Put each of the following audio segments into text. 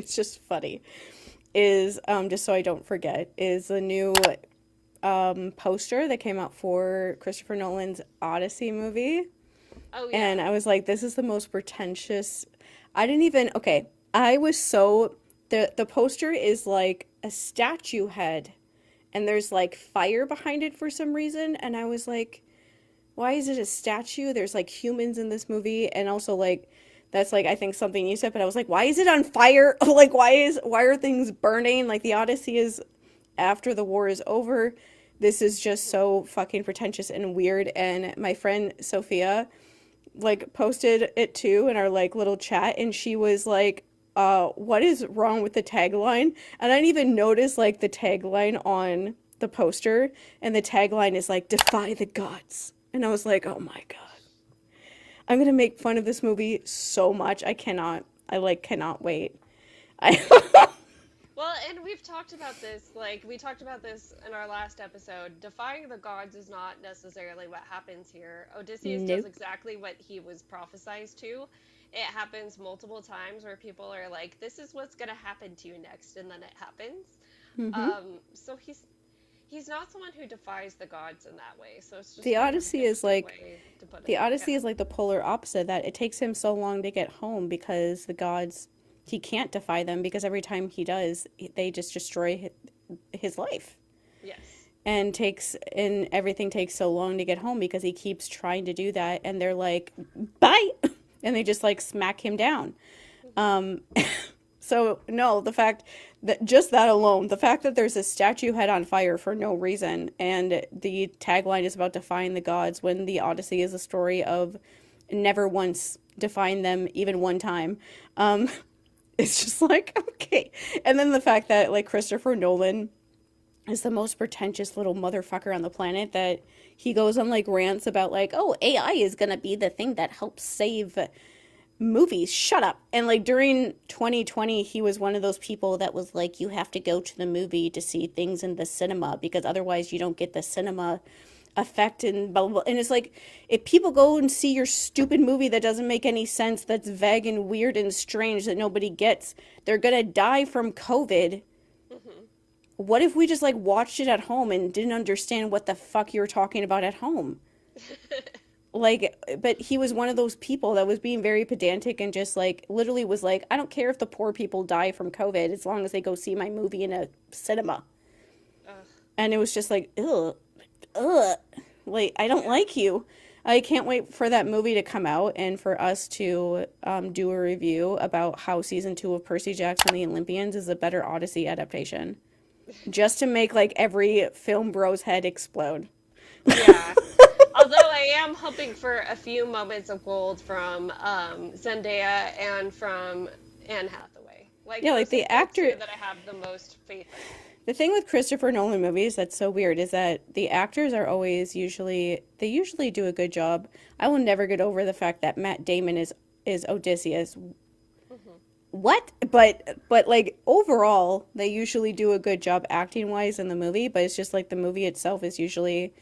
it's just funny, is just so I don't forget, is a new poster that came out for Christopher Nolan's Odyssey movie. Oh And yeah. I was like, this is the most pretentious. I didn't even, okay, I was so, the poster is like a statue head and there's like fire behind it for some reason. And I was like, why is it a statue? There's like humans in this movie. And also like, that's like, I think something you said, but I was like, why is it on fire? Like, why are things burning? Like, the Odyssey is after the war is over. This is just so fucking pretentious and weird. And my friend Sophia, like, posted it too in our like little chat, and she was like, what is wrong with the tagline? And I didn't even notice like the tagline on the poster, and the tagline is like, defy the gods. And I was like, oh my god, I'm gonna make fun of this movie so much. I like cannot wait. I Well, and we've talked about this, like, we talked about this in our last episode. Defying the gods is not necessarily what happens here. Odysseus does Nope. exactly what he was prophesized to. It happens multiple times where people are like, this is what's going to happen to you next, and then it happens. Mm-hmm. So he's not someone who defies the gods in that way. So it's just The kind of an Odyssey is interesting like way to put the it. Odyssey Yeah. is like the polar opposite, that it takes him so long to get home because the gods, he can't defy them because every time he does, they just destroy his life. Yes. And everything takes so long to get home because he keeps trying to do that, and they're like, "Bye." And they just like smack him down. Hmm. So no, the fact that just that alone, the fact that there's a statue head on fire for no reason, and the tagline is about defying the gods when the Odyssey is a story of never once defying them even one time. Um, it's just like okay. And then the fact that like Christopher Nolan is the most pretentious little motherfucker on the planet, that he goes on like rants about like, oh, AI is gonna be the thing that helps save movies. Shut up. And like during 2020, he was one of those people that was like, you have to go to the movie to see things in the cinema because otherwise you don't get the cinema effect and blah, blah, blah. And it's like, if people go and see your stupid movie that doesn't make any sense, that's vague and weird and strange that nobody gets, they're gonna die from COVID. Hmm. What if we just like watched it at home and didn't understand what the fuck you were talking about at home? Like, but he was one of those people that was being very pedantic and just like literally was like, I don't care if the poor people die from COVID as long as they go see my movie in a cinema. Ugh. And it was just like, ugh, ugh. Like, I don't Yeah. like you. I can't wait for that movie to come out and for us to do a review about how season two of Percy Jackson and the Olympians is a better Odyssey adaptation. Just to make like every film bro's head explode. Yeah. Although I am hoping for a few moments of gold from Zendaya and from Anne Hathaway. Like Yeah, like those are the the actor. two that I have the most faith in. The thing with Christopher Nolan movies that's so weird is that the actors are always they usually do a good job. I will never get over the fact that Matt Damon is Odysseus. Hmm. What? But like overall, they usually do a good job acting wise in the movie, but it's just like the movie itself is usually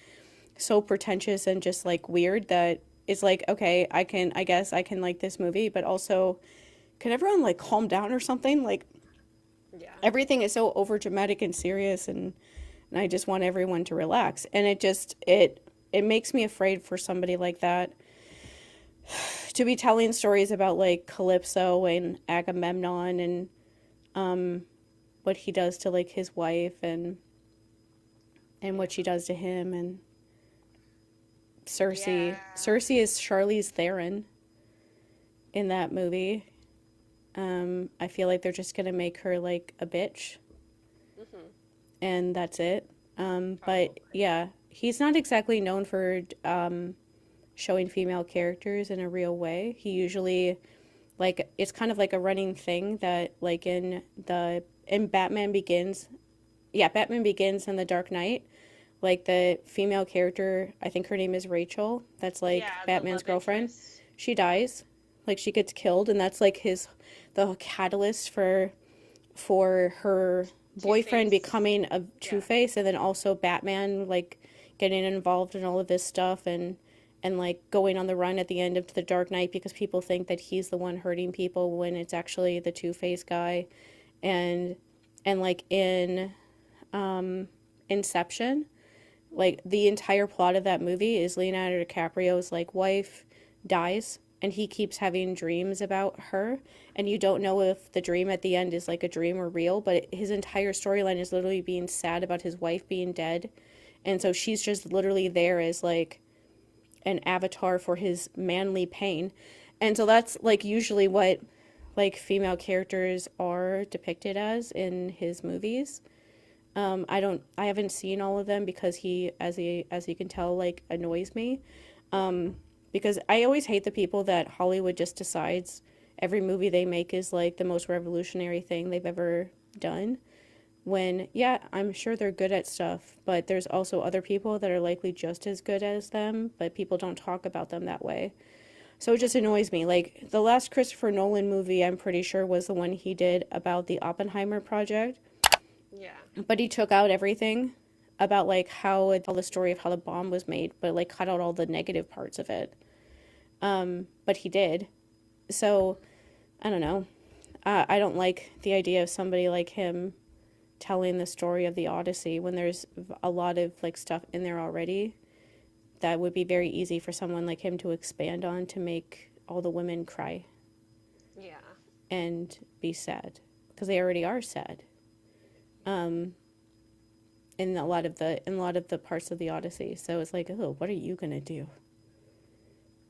so pretentious and just like weird that it's like, okay, I guess I can like this movie, but also can everyone like calm down or something? Like Yeah. everything is so over dramatic and serious, and I just want everyone to relax. And it makes me afraid for somebody like that to be telling stories about like Calypso and Agamemnon and what he does to like his wife and what she does to him, and Yeah. Cersei. Cersei is Charlize Theron in that movie. I feel like they're just gonna make her like a bitch, Hmm. and that's it. But Probably. yeah, he's not exactly known for showing female characters in a real way. He usually like it's kind of like a running thing that like in Batman Begins, yeah, Batman Begins and The Dark Knight, like the female character, I think her name is Rachel, that's like Yeah, the Batman's love girlfriend. interest. She dies, like she gets killed, and that's like his the catalyst for her boyfriend Two-Face. becoming a Two Yeah. Face, and then also Batman like getting involved in all of this stuff and like going on the run at the end of the Dark Knight because people think that he's the one hurting people when it's actually the Two Face guy. and like in Inception, like the entire plot of that movie is Leonardo DiCaprio's like wife dies and he keeps having dreams about her, and you don't know if the dream at the end is like a dream or real, but his entire storyline is literally being sad about his wife being dead. And so she's just literally there as like an avatar for his manly pain. And so that's like usually what like female characters are depicted as in his movies. I haven't seen all of them because as you can tell, like annoys me. Because I always hate the people that Hollywood just decides every movie they make is like the most revolutionary thing they've ever done. When, yeah, I'm sure they're good at stuff, but there's also other people that are likely just as good as them, but people don't talk about them that way. So it just annoys me. Like the last Christopher Nolan movie, I'm pretty sure was the one he did about the Oppenheimer project, Yeah. but he took out everything about like how it tell the story of how the bomb was made, but like cut out all the negative parts of it. But he did. So I don't know. I don't like the idea of somebody like him telling the story of the Odyssey when there's a lot of like stuff in there already that would be very easy for someone like him to expand on to make all the women cry Yeah. and be sad because they already are sad. In a lot of the parts of the Odyssey. So it's like, oh, what are you gonna do?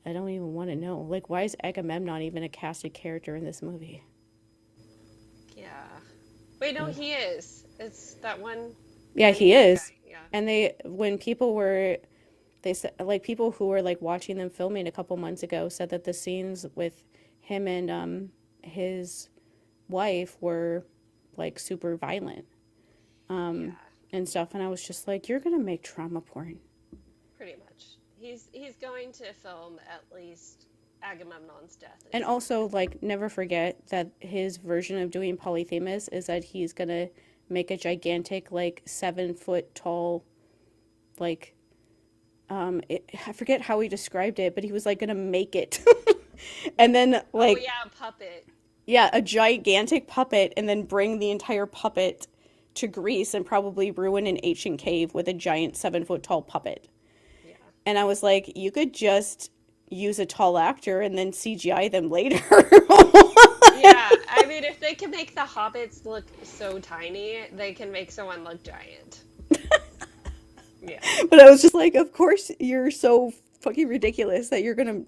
I don't even want to know. Like, why is Agamemnon even a casted character in this movie? Yeah. Wait, no, he is. It's that Yeah, one he young guy. is. Yeah. And when people were, they said, like, people who were, like, watching them filming a couple months ago said that the scenes with him and his wife were, like, super violent Yeah. and stuff. And I was just like, you're going to make trauma porn. Pretty much. He's going to film at least Agamemnon's death, it And seems also, like. like, never forget that his version of doing Polyphemus is that he's going to make a gigantic, like, 7 foot tall, like, I forget how he described it, but he was like gonna make it. And then Oh like, yeah, puppet. yeah, a gigantic puppet and then bring the entire puppet to Greece and probably ruin an ancient cave with a giant 7 foot tall puppet. Yeah. And I was like, you could just use a tall actor and then CGI them later. Yeah, I mean, if they can make the hobbits look so tiny, they can make someone look giant. Yeah. But I was just like, of course you're so fucking ridiculous that you're gonna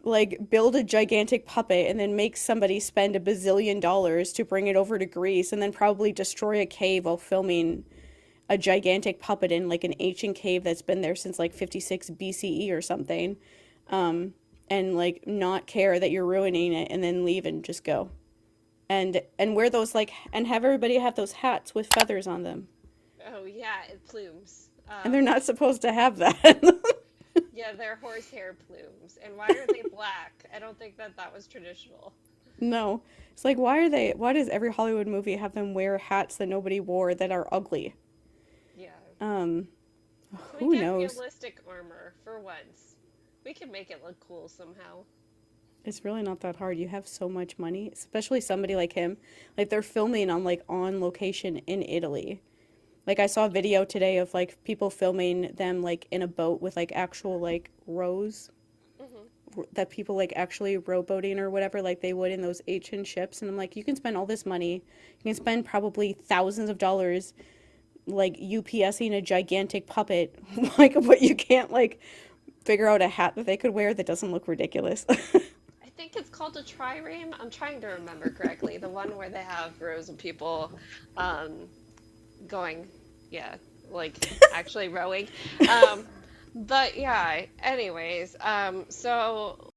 like build a gigantic puppet and then make somebody spend $1 billion to bring it over to Greece and then probably destroy a cave while filming a gigantic puppet in like an ancient cave that's been there since like 56 BCE or something. And like not care that you're ruining it and then leave and just go. And wear those like and have everybody have those hats with feathers on them. Oh yeah, it plumes. And they're not supposed to have that. Yeah, they're horsehair plumes. And why are they black? I don't think that that was traditional. No. It's like why does every Hollywood movie have them wear hats that nobody wore that are ugly? Yeah. Um, Can we who get knows? realistic armor for once? We can make it look cool somehow. It's really not that hard. You have so much money, especially somebody like him. Like they're filming on like on location in Italy. Like I saw a video today of like people filming them like in a boat with like actual like rows Hmm. that people like actually rowboating or whatever like they would in those ancient ships. And I'm like, you can spend all this money. You can spend probably thousands of dollars like UPSing a gigantic puppet, like, but you can't like figure out a hat that they could wear that doesn't look ridiculous. I think it's called a trireme. I'm trying to remember correctly. The one where they have rows of people um, going, yeah, like actually rowing. Um, but yeah, anyways, so